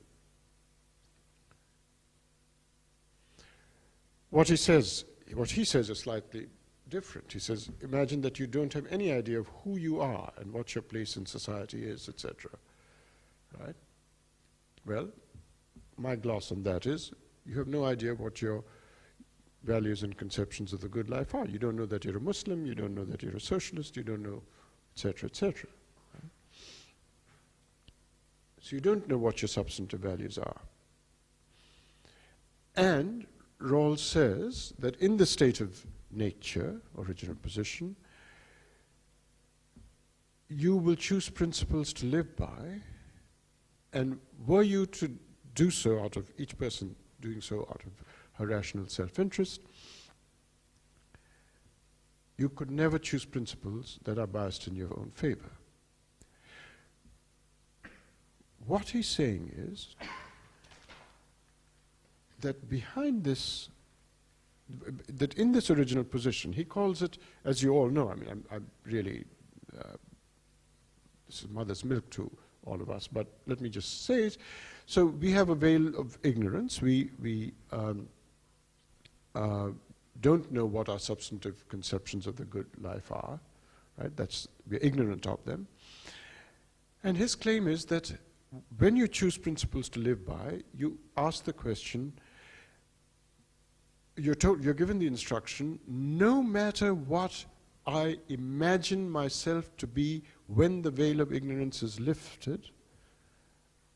What he says is slightly different. He says, imagine that you don't have any idea of who you are and what your place in society is, etc. Right? Well, my gloss on that is, you have no idea what your values and conceptions of the good life are. You don't know that you're a Muslim, you don't know that you're a socialist, you don't know, etc., etc. Right? So you don't know what your substantive values are. And Rawls says that in the state of nature, original position, you will choose principles to live by, and were you to do so out of each person doing so out of her rational self-interest, you could never choose principles that are biased in your own favor. What he's saying is that behind this, that in this original position, he calls it, as you all know, I mean, I'm really, this is mother's milk to all of us, but let me just say it. So we have a veil of ignorance. We don't know what our substantive conceptions of the good life are, right? We're ignorant of them. And his claim is that when you choose principles to live by, you ask the question, you're given the instruction, no matter what I imagine myself to be when the veil of ignorance is lifted,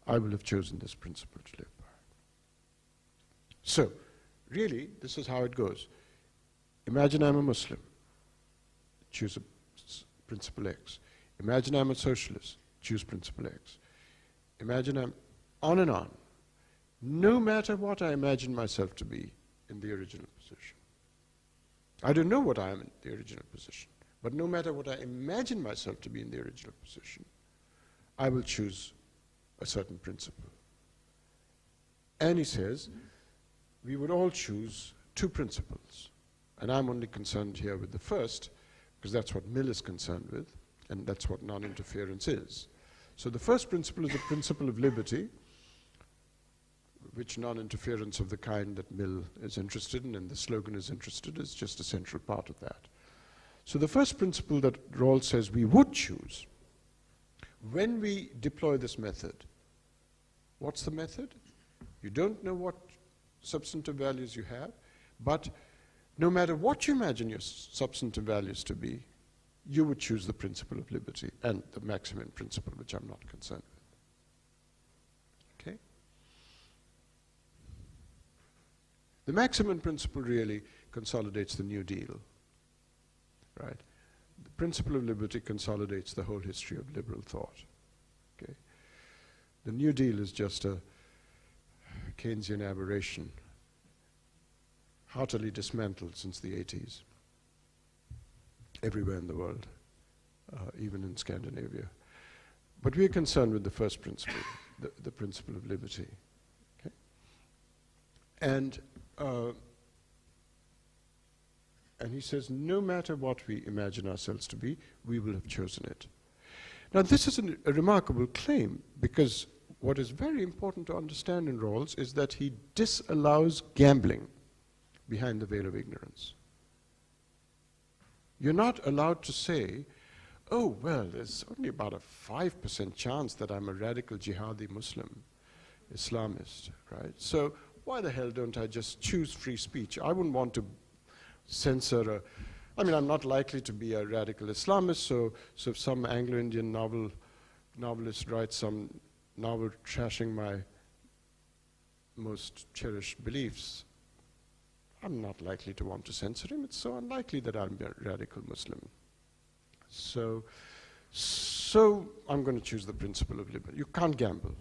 I will have chosen this principle to live by. So, really, this is how it goes. Imagine I'm a Muslim, choose a principle X. Imagine I'm a socialist, choose principle X. Imagine I'm on and on. No matter what I imagine myself to be in the original position. I don't know what I am in the original position, but no matter what I imagine myself to be in the original position, I will choose a certain principle. And he says, we would all choose two principles. And I'm only concerned here with the first, because that's what Mill is concerned with, and that's what non-interference is. So the first principle is the principle of liberty, which non-interference of the kind that Mill is interested in and the slogan is interested in is just a central part of that. So the first principle that Rawls says we would choose, when we deploy this method, what's the method? You don't know what substantive values you have, but no matter what you imagine your substantive values to be, you would choose the principle of liberty and the maximum principle, which I'm not concerned with. Okay? The maximum principle really consolidates the New Deal, right? The principle of liberty consolidates the whole history of liberal thought. Okay? The New Deal is just a Keynesian aberration, heartily dismantled since the 80s, everywhere in the world. even in Scandinavia. But we are concerned with the first principle, the principle of liberty. Okay? And he says, no matter what we imagine ourselves to be, we will have chosen it. Now, this is a remarkable claim, because what is very important to understand in Rawls is that he disallows gambling behind the veil of ignorance. You're not allowed to say, oh, well, there's only about a 5% chance that I'm a radical jihadi Muslim, Islamist, right? So why the hell don't I just choose free speech? I wouldn't want to censor I'm not likely to be a radical Islamist, so if some Anglo-Indian novelist writes some novel trashing my most cherished beliefs, I'm not likely to want to censor him. It's so unlikely that I'm a radical Muslim. So I'm going to choose the principle of liberty. You can't gamble.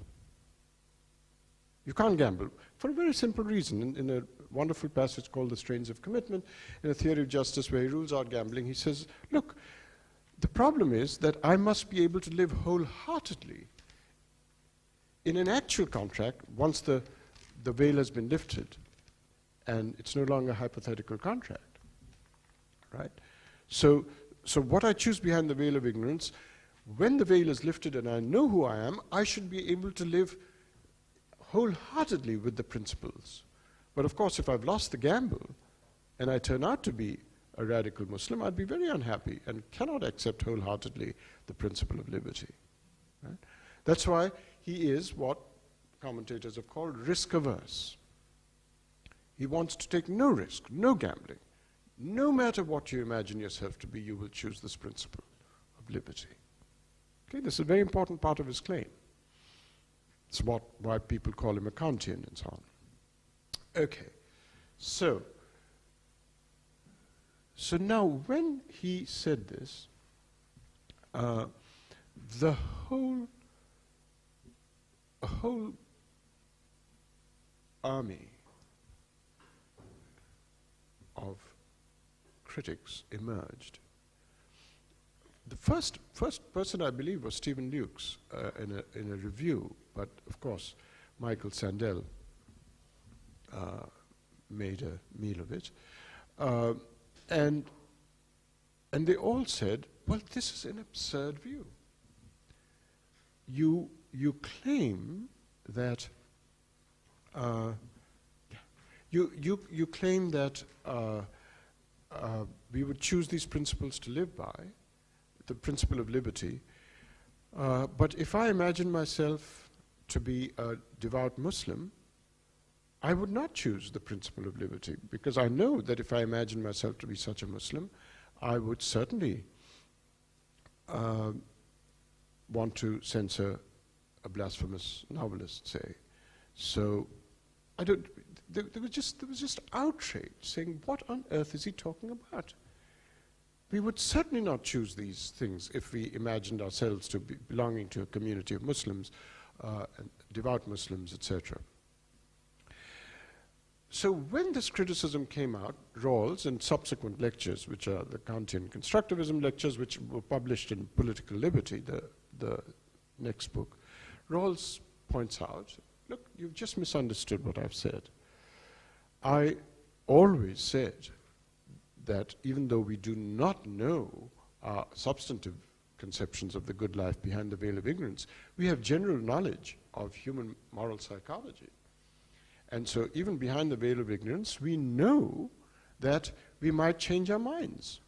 You can't gamble for a very simple reason. In a wonderful passage called The Strains of Commitment, in A Theory of Justice, where he rules out gambling, he says, look, the problem is that I must be able to live wholeheartedly in an actual contract once the veil has been lifted and it's no longer a hypothetical contract, right? So what I choose behind the veil of ignorance, when the veil is lifted and I know who I am, I should be able to live wholeheartedly with the principles. But of course, if I've lost the gamble and I turn out to be a radical Muslim, I'd be very unhappy and cannot accept wholeheartedly the principle of liberty. Right? That's why he is what commentators have called risk-averse. He wants to take no risk, no gambling. No matter what you imagine yourself to be, you will choose this principle of liberty. Okay, this is a very important part of his claim. It's why people call him a Kantian and so on. Okay, so now when he said this, the whole army of critics emerged. The first person, I believe, was Stephen Lukes in a review, but of course Michael Sandel made a meal of it. And they all said, well, this is an absurd view. You claim that you claim that we would choose these principles to live by, the principle of liberty, but if I imagine myself to be a devout Muslim, I would not choose the principle of liberty, because I know that if I imagine myself to be such a Muslim, I would certainly want to censor a blasphemous novelist, say. So there was just outrage, saying, what on earth is he talking about? We would certainly not choose these things if we imagined ourselves to be belonging to a community of Muslims, devout Muslims, etc. So when this criticism came out, Rawls and subsequent lectures, which are the Kantian constructivism lectures, which were published in Political Liberty, the next book, Rawls points out, look, you've just misunderstood what I've said. I always said that even though we do not know our substantive conceptions of the good life behind the veil of ignorance, we have general knowledge of human moral psychology. And so even behind the veil of ignorance, we know that we might change our minds.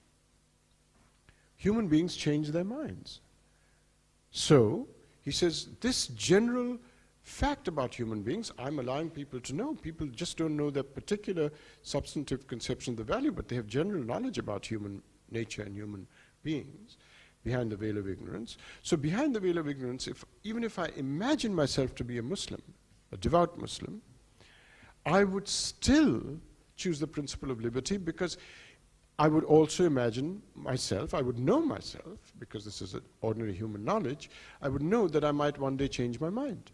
Human beings change their minds. So, he says, this general fact about human beings, I'm allowing people to know. People just don't know their particular substantive conception of the value, but they have general knowledge about human nature and human beings behind the veil of ignorance. So behind the veil of ignorance, even if I imagine myself to be a Muslim, a devout Muslim, I would still choose the principle of liberty, because I would also imagine myself, I would know myself, because this is an ordinary human knowledge, I would know that I might one day change my mind.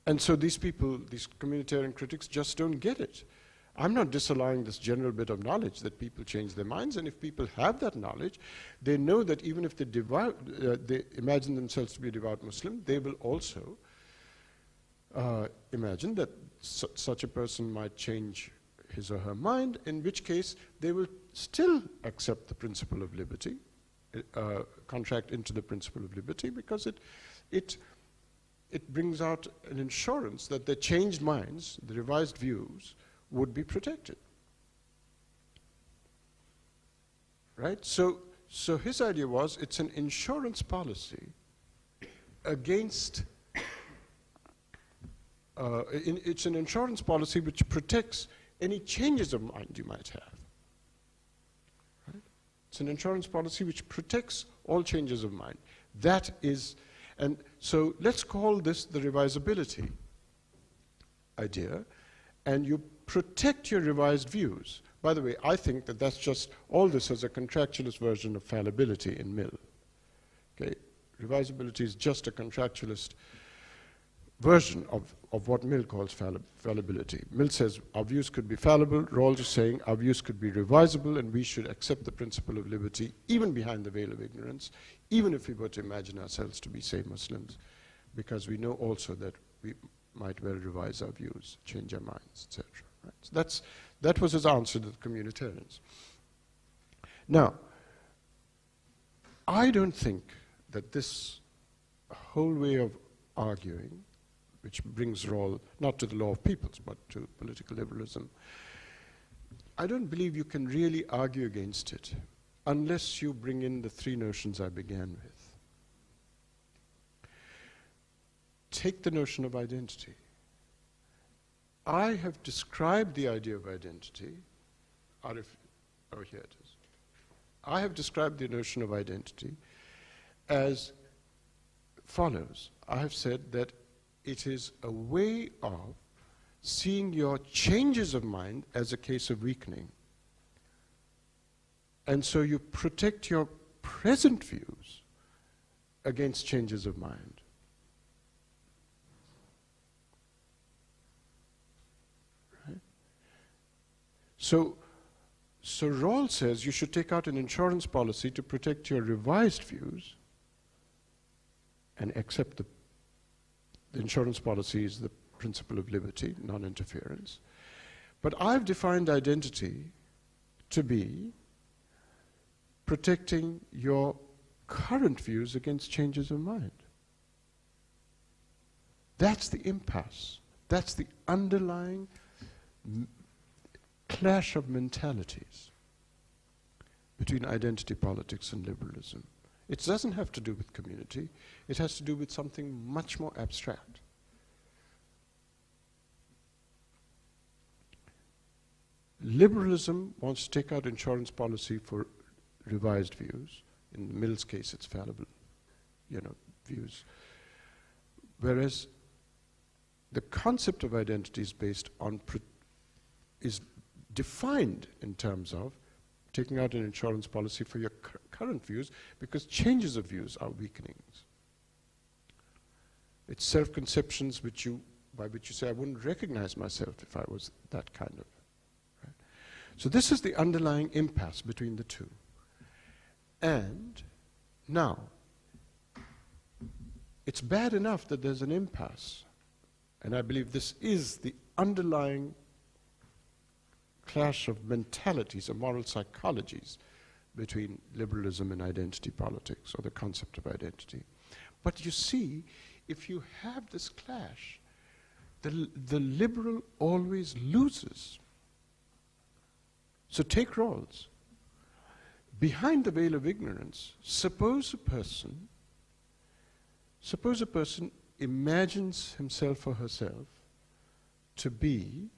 And so these people, these communitarian critics, just don't get it. I'm not disallowing this general bit of knowledge that people change their minds, and if people have that knowledge, they know that even if they imagine themselves to be a devout Muslim, they will also imagine that such a person might change his or her mind, in which case they will still accept the principle of liberty, contract into the principle of liberty, because it brings out an assurance that their changed minds, the revised views, would be protected. Right? So his idea was it's an insurance policy against, it's an insurance policy which protects any changes of mind you might have. Right? It's an insurance policy which protects all changes of mind. That is, and so let's call this the revisability idea, and you protect your revised views. By the way, I think that that's just, all this is a contractualist version of fallibility in Mill. Okay? Revisability is just a contractualist version of what Mill calls fallibility. Mill says our views could be fallible. Rawls is saying our views could be revisable, and we should accept the principle of liberty even behind the veil of ignorance, even if we were to imagine ourselves to be, say, Muslims, because we know also that we might well revise our views, change our minds, etc. Right? So that was his answer to the communitarians. Now, I don't think that this whole way of arguing, which brings Rawls not to the law of peoples, but to political liberalism, I don't believe you can really argue against it unless you bring in the three notions I began with. Take the notion of identity. I have described the idea of identity, here it is. I have described the notion of identity as follows. I have said that it is a way of seeing your changes of mind as a case of weakening. And so you protect your present views against changes of mind. Right? So Rawls says you should take out an insurance policy to protect your revised views and accept the insurance policy is the principle of liberty, non-interference. But I've defined identity to be protecting your current views against changes of mind. That's the impasse. That's the underlying clash of mentalities between identity politics and liberalism. It doesn't have to do with community. It has to do with something much more abstract. Liberalism wants to take out insurance policy for revised views. In Mill's case, it's fallible, views. Whereas the concept of identity is based on, is defined in terms of taking out an insurance policy for your current views, because changes of views are weakenings. It's self-conceptions by which you say, I wouldn't recognize myself if I was that kind of. Right? So this is the underlying impasse between the two. And now, it's bad enough that there's an impasse, and I believe this is the underlying clash of mentalities or moral psychologies between liberalism and identity politics, or the concept of identity. But you see, if you have this clash, the liberal always loses. So take Rawls. Behind the veil of ignorance, suppose a person imagines himself or herself to be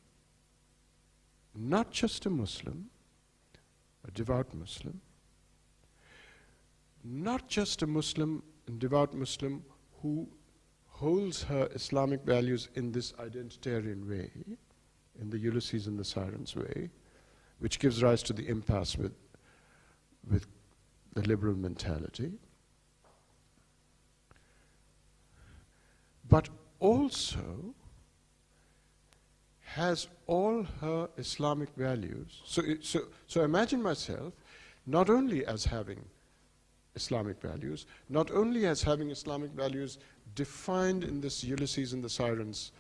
not just a Muslim, a devout Muslim, not just a Muslim and devout Muslim who holds her Islamic values in this identitarian way, in the Ulysses and the Sirens way, which gives rise to the impasse with the liberal mentality, but also has all her Islamic values. So imagine myself not only as having Islamic values, not only as having Islamic values defined in this Ulysses and the Sirens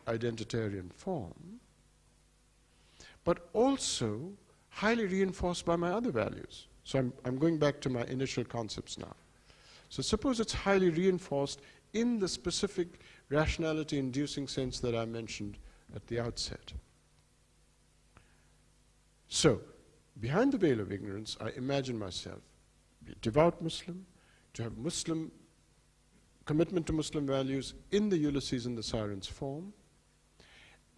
identitarian form, but also highly reinforced by my other values. So I'm going back to my initial concepts now. So suppose it's highly reinforced in the specific rationality-inducing sense that I mentioned at the outset. So, behind the veil of ignorance, I imagine myself be a devout Muslim, to have Muslim commitment to Muslim values in the Ulysses and the Sirens form,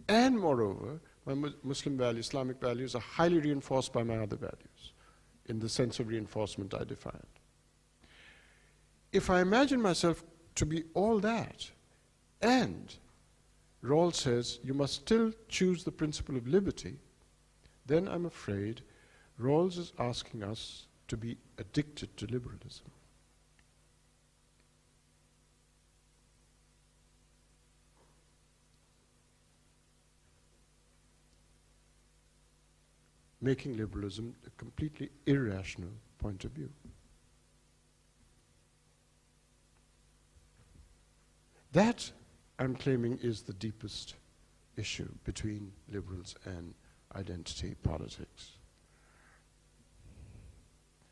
and moreover, my Muslim values, Islamic values, are highly reinforced by my other values, in the sense of reinforcement I defined. If I imagine myself to be all that, and Rawls says you must still choose the principle of liberty, then I'm afraid Rawls is asking us to be addicted to liberalism. Making liberalism a completely irrational point of view. That, I'm claiming, is the deepest issue between liberals and identity politics.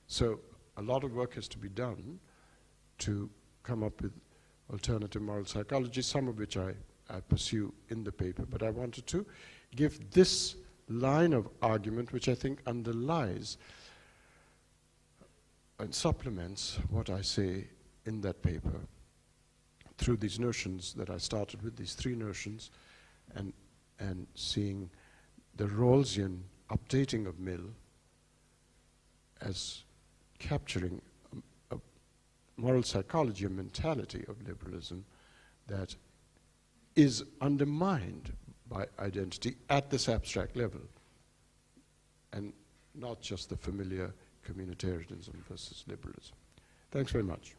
So a lot of work has to be done to come up with alternative moral psychology, some of which I pursue in the paper, but I wanted to give this line of argument which I think underlies and supplements what I say in that paper through these notions that I started with, these three notions, and seeing the Rawlsian updating of Mill as capturing a moral psychology, a mentality of liberalism that is undermined by identity at this abstract level, and not just the familiar communitarianism versus liberalism. Thanks very much.